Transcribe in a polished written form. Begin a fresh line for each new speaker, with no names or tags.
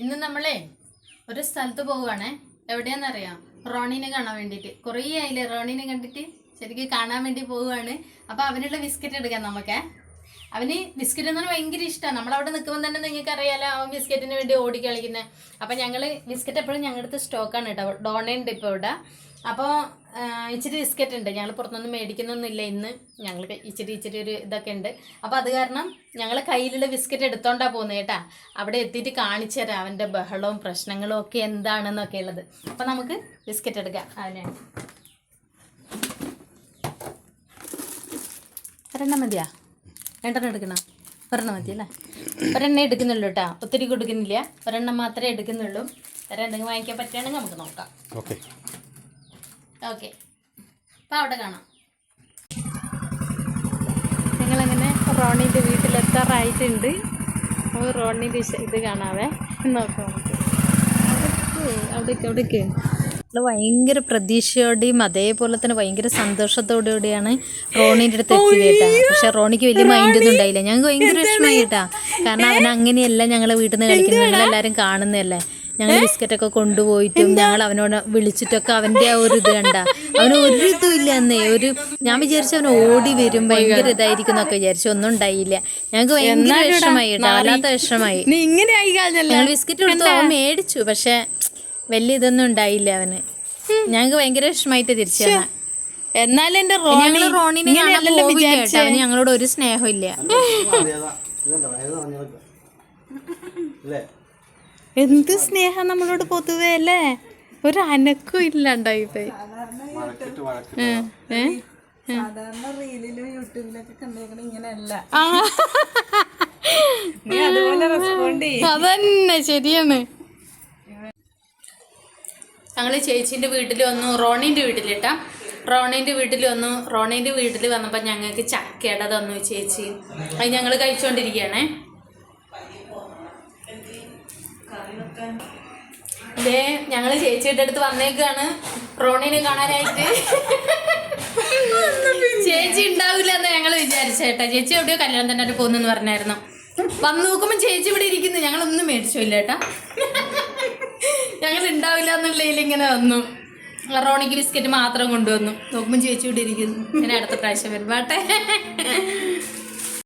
ഇന്ന് നമ്മളെ ഒരു സ്ഥലത്ത് പോവുകയാണേ. എവിടെയാണെന്നറിയാം? റോണീനെ കാണാൻ വേണ്ടിയിട്ട്. കുറേ ആയില്ലേ റോണീനെ കണ്ടിട്ട്, ശരിക്കും കാണാൻ വേണ്ടി പോവുകയാണ്. അപ്പോൾ അവനുള്ള ബിസ്ക്കറ്റ് എടുക്കാം നമുക്ക്. അവന് ബിസ്ക്കറ്റ് എന്ന് പറഞ്ഞാൽ ഭയങ്കര ഇഷ്ടമാണ്. നമ്മളവിടെ നിൽക്കുമ്പോൾ തന്നെ നിങ്ങൾക്ക് അറിയാലോ, അവൻ ബിസ്ക്കറ്റിന് വേണ്ടി ഓടി കളിക്കുന്നത്. അപ്പോൾ ഞങ്ങൾ ബിസ്ക്കറ്റ് എപ്പോഴും ഞങ്ങളുടെ അടുത്ത് സ്റ്റോക്കാണ് കേട്ടോ. ഡോണയുണ്ട് ഇപ്പോൾ ഇവിടെ. അപ്പോൾ ഇച്ചിരി ബിസ്ക്കറ്റ് ഉണ്ട്. ഞങ്ങൾ പുറത്തൊന്നും മേടിക്കുന്നൊന്നുമില്ല ഇന്ന്. ഞങ്ങൾ ഇച്ചിരി ഒരു ഇതൊക്കെ ഉണ്ട്. അപ്പോൾ അത് കാരണം ഞങ്ങൾ കയ്യിലുള്ള ബിസ്ക്കറ്റ് എടുത്തോണ്ടാണ് പോകുന്നത് കേട്ടാ. അവിടെ എത്തിയിട്ട് കാണിച്ചു തരാം അവൻ്റെ ബഹളവും പ്രശ്നങ്ങളും ഒക്കെ എന്താണെന്നൊക്കെ ഉള്ളത്. അപ്പോൾ നമുക്ക് ബിസ്ക്കറ്റ് എടുക്കാം. അതിനാണ് ഒരെണ്ണം മതിയാ? രണ്ടെണ്ണം എടുക്കണം? ഒരെണ്ണം മതി അല്ലേ? ഒരെണ്ണം എടുക്കുന്നുള്ളൂ കേട്ടോ, ഒത്തിരി കൊടുക്കുന്നില്ല. ഒരെണ്ണം മാത്രമേ എടുക്കുന്നുള്ളൂ. വേറെ എന്തെങ്കിലും വാങ്ങിക്കാൻ പറ്റുകയാണെങ്കിൽ നമുക്ക് നോക്കാം. ഓക്കെ, അപ്പം അവിടെ കാണാം. ഞങ്ങളങ്ങനെ റോണീൻ്റെ വീട്ടിലെത്താറായിട്ടുണ്ട്. അപ്പോൾ റോണീൻ്റെ ഇത് കാണാവേ, നോക്കാം നമുക്ക്. അവിടേക്ക് ഭയങ്കര പ്രതീക്ഷയോടെയും അതേപോലെ തന്നെ ഭയങ്കര സന്തോഷത്തോടുകൂടിയാണ് റോണീൻ്റെ അടുത്ത് എത്തിയത് കേട്ടാ. പക്ഷെ റോണിക്ക് വലിയ മൈൻഡൊന്നും ഉണ്ടായില്ല. ഞങ്ങൾക്ക് ഭയങ്കര വിഷമമായി കേട്ടാ. കാരണം അവൻ അങ്ങനെയല്ല ഞങ്ങളെ വീട്ടിൽ നിന്ന് കളിക്കുന്നത്. ഞങ്ങളെല്ലാവരും കാണുന്നതല്ലേ. ഞങ്ങൾ ബിസ്ക്കറ്റൊക്കെ കൊണ്ടുപോയിട്ടും ഞങ്ങൾ അവനോട് വിളിച്ചിട്ടൊക്കെ അവൻ്റെ ആ ഒരു ഇത് കണ്ട. അവന് ഒരു ഇതും ഇല്ല എന്നേ. ഞാൻ വിചാരിച്ചു അവൻ ഓടി വരും, ഭയങ്കര ഇതായിരിക്കും എന്നൊക്കെ വിചാരിച്ചു. ഒന്നും ഉണ്ടായില്ല. ഞങ്ങൾക്ക് ഭയങ്കര വിഷമമായി കേട്ടോ, വല്ലാത്ത വിഷമമായി. ഞങ്ങൾ ബിസ്ക്കറ്റ് കൊടുത്തു, അവൻ മേടിച്ചു. പക്ഷെ വലിയ ഇതൊന്നും ഉണ്ടായില്ല അവന്. ഞങ്ങൾക്ക് ഭയങ്കര വിഷമമായിട്ട് തിരിച്ചു തന്നാ.
എന്നാലും എന്റെ
റോണിനെ കാണാൻ പോവില്ല കേട്ടോ. അവന് ഞങ്ങളോട് ഒരു സ്നേഹമില്ല.
എന്ത് സ്നേഹം നമ്മളോട് പൊതുവേ അല്ലേ. ഒരു അനക്കും ഇല്ലാണ്ടായിപ്പോയി.
അതന്നെ ശരിയാണ്. ഞങ്ങൾ ചേച്ചീൻ്റെ വീട്ടിൽ വന്നു, റോണീൻ്റെ വീട്ടിലിട്ടാ. റോണീൻ്റെ വീട്ടിൽ വന്നു. റോണീൻ്റെ വീട്ടിൽ വന്നപ്പോൾ ഞങ്ങൾക്ക് ചക്കയുടെ തന്നു ചേച്ചി. അത് ഞങ്ങൾ കഴിച്ചുകൊണ്ടിരിക്കുകയാണേ. ഇതേ ഞങ്ങൾ ചേച്ചിയുടെ അടുത്ത് വന്നേക്കാണ് റോണീനെ കാണാനായിട്ട്. ചേച്ചി ഉണ്ടാവില്ല എന്ന് ഞങ്ങൾ വിചാരിച്ചേട്ടാ. ചേച്ചി എവിടെയോ കല്യാണം തന്നെ പോകുന്നെന്ന് പറഞ്ഞായിരുന്നു. വന്ന് നോക്കുമ്പോൾ ചേച്ചി ഇവിടെ ഇരിക്കുന്നു. ഞങ്ങളൊന്നും മേടിച്ചില്ല ഏട്ടാ. ഞങ്ങൾ ഉണ്ടാവില്ല എന്നുള്ളതിൽ ഇങ്ങനെ വന്നു. റോണിക്ക് ബിസ്ക്കറ്റ് മാത്രം കൊണ്ടുവന്നു. നോക്കുമ്പോൾ ചേച്ചി ഇവിടെ ഇരിക്കുന്നു. ഇങ്ങനെ അടുത്ത പ്രാവശ്യം വരുമ്പോട്ടെ.